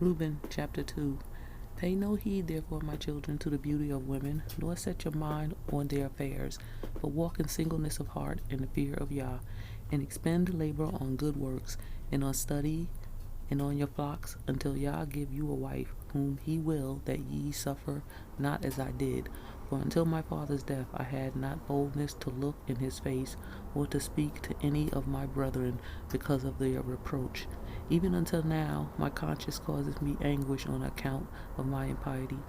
Reuben chapter 2. Pay no heed, therefore, my children, to the beauty of women, nor set your mind on their affairs, but walk in singleness of heart and the fear of Yah, and expend labor on good works, and on study, and on your flocks, until Yah give you a wife, whom he will that ye suffer not as I did. For until my father's death I had not boldness to look in his face, or to speak to any of my brethren because of their reproach. Even until now my conscience causes me anguish on account of my impiety.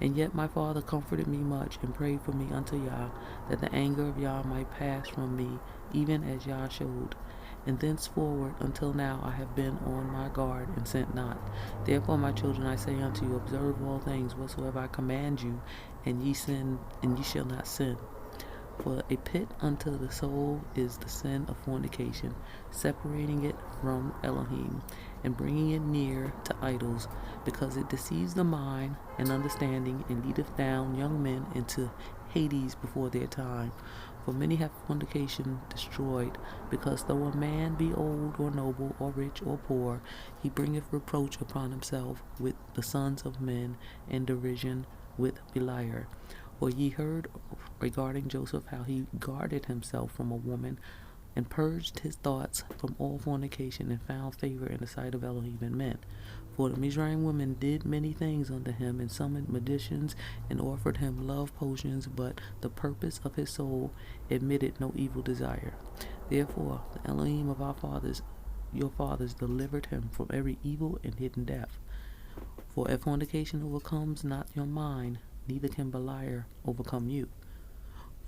And yet my father comforted me much, and prayed for me unto Yah, that the anger of Yah might pass from me, even as Yah showed. And thenceforward until now I have been on my guard, and sinned not. Therefore, my children, I say unto you, observe all things whatsoever I command you, and ye shall not sin. For a pit unto the soul is the sin of fornication, separating it from Elohim, and bringing it near to idols, because it deceives the mind and understanding, and leadeth down young men into Hades before their time. For many have fornication destroyed, because though a man be old or noble or rich or poor, he bringeth reproach upon himself with the sons of men, and derision with Beliar. For ye heard regarding Joseph how he guarded himself from a woman, and purged his thoughts from all fornication, and found favor in the sight of Elohim and men. For the Mizraim women did many things unto him, and summoned magicians, and offered him love potions, but the purpose of his soul admitted no evil desire. Therefore the Elohim of your fathers, delivered him from every evil and hidden death. For if fornication overcomes not your mind, neither can Beliar overcome you.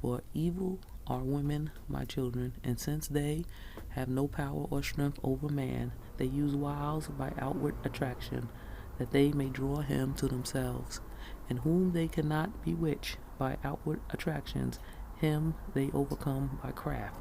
For evil are women, my children, and since they have no power or strength over man, they use wiles by outward attraction, that they may draw him to themselves. And whom they cannot bewitch by outward attractions, him they overcome by craft.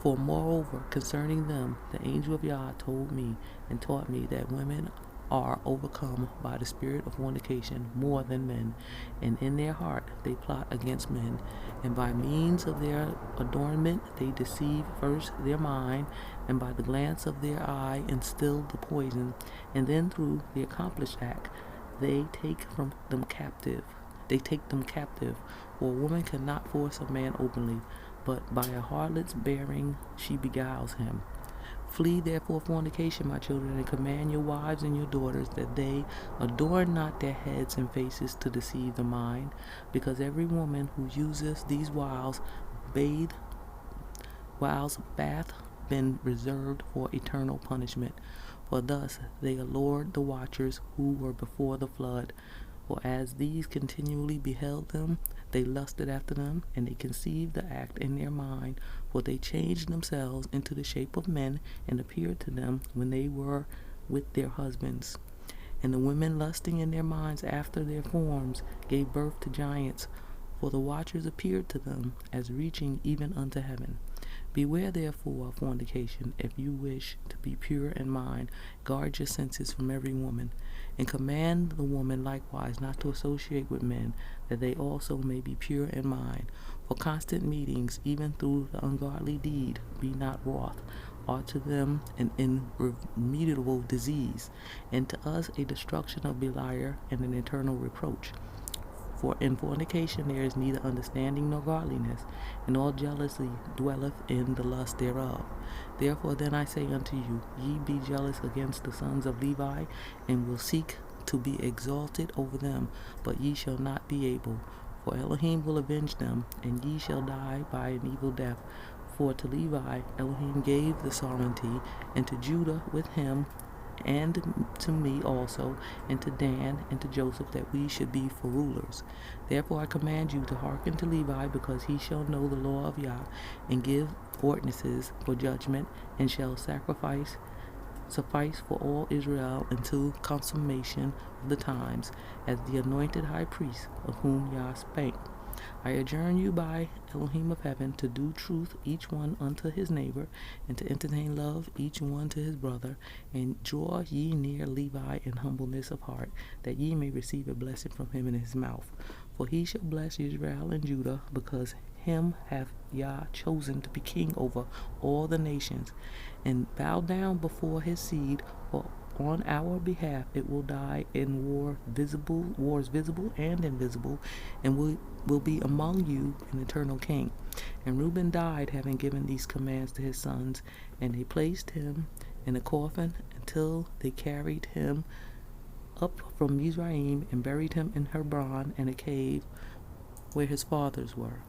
For moreover, concerning them, the angel of Yah told me and taught me that women are overcome by the spirit of fornication more than men, and in their heart they plot against men, and by means of their adornment they deceive first their mind, and by the glance of their eye instill the poison, and then through the accomplished act they take them captive. For a woman cannot force a man openly, but by a harlot's bearing she beguiles him. Flee therefore fornication, my children, and command your wives and your daughters that they adorn not their heads and faces to deceive the mind, because every woman who uses these bath been reserved for eternal punishment. For thus they allured the watchers who were before the flood. For as these continually beheld them, they lusted after them, and they conceived the act in their mind. For they changed themselves into the shape of men, and appeared to them when they were with their husbands. And the women, lusting in their minds after their forms, gave birth to giants. For the watchers appeared to them as reaching even unto heaven. Beware therefore of fornication. If you wish to be pure in mind, guard your senses from every woman, and command the woman likewise not to associate with men, that they also may be pure in mind. For constant meetings, even through the ungodly deed, be not wroth, are to them an irremediable disease, and to us a destruction of Beliar and an eternal reproach. For in fornication there is neither understanding nor godliness, and all jealousy dwelleth in the lust thereof. Therefore then I say unto you, ye be jealous against the sons of Levi, and will seek to be exalted over them, but ye shall not be able. For Elohim will avenge them, and ye shall die by an evil death. For to Levi Elohim gave the sovereignty, and to Judah with him, and to me also, and to Dan, and to Joseph, that we should be for rulers. Therefore I command you to hearken to Levi, because he shall know the law of Yah, and give ordinances for judgment, and shall suffice for all Israel until consummation of the times, as the anointed high priest of whom Yah spake. I adjourn you by Elohim of heaven to do truth each one unto his neighbor, and to entertain love each one to his brother, and draw ye near Levi in humbleness of heart, that ye may receive a blessing from him in his mouth. For he shall bless Israel and Judah, because him hath Yah chosen to be king over all the nations, and bow down before his seed, for on our behalf it will die in wars visible and invisible, and will be among you an eternal king. And Reuben died, having given these commands to his sons, and they placed him in a coffin until they carried him up from Mizraim and buried him in Hebron in a cave where his fathers were.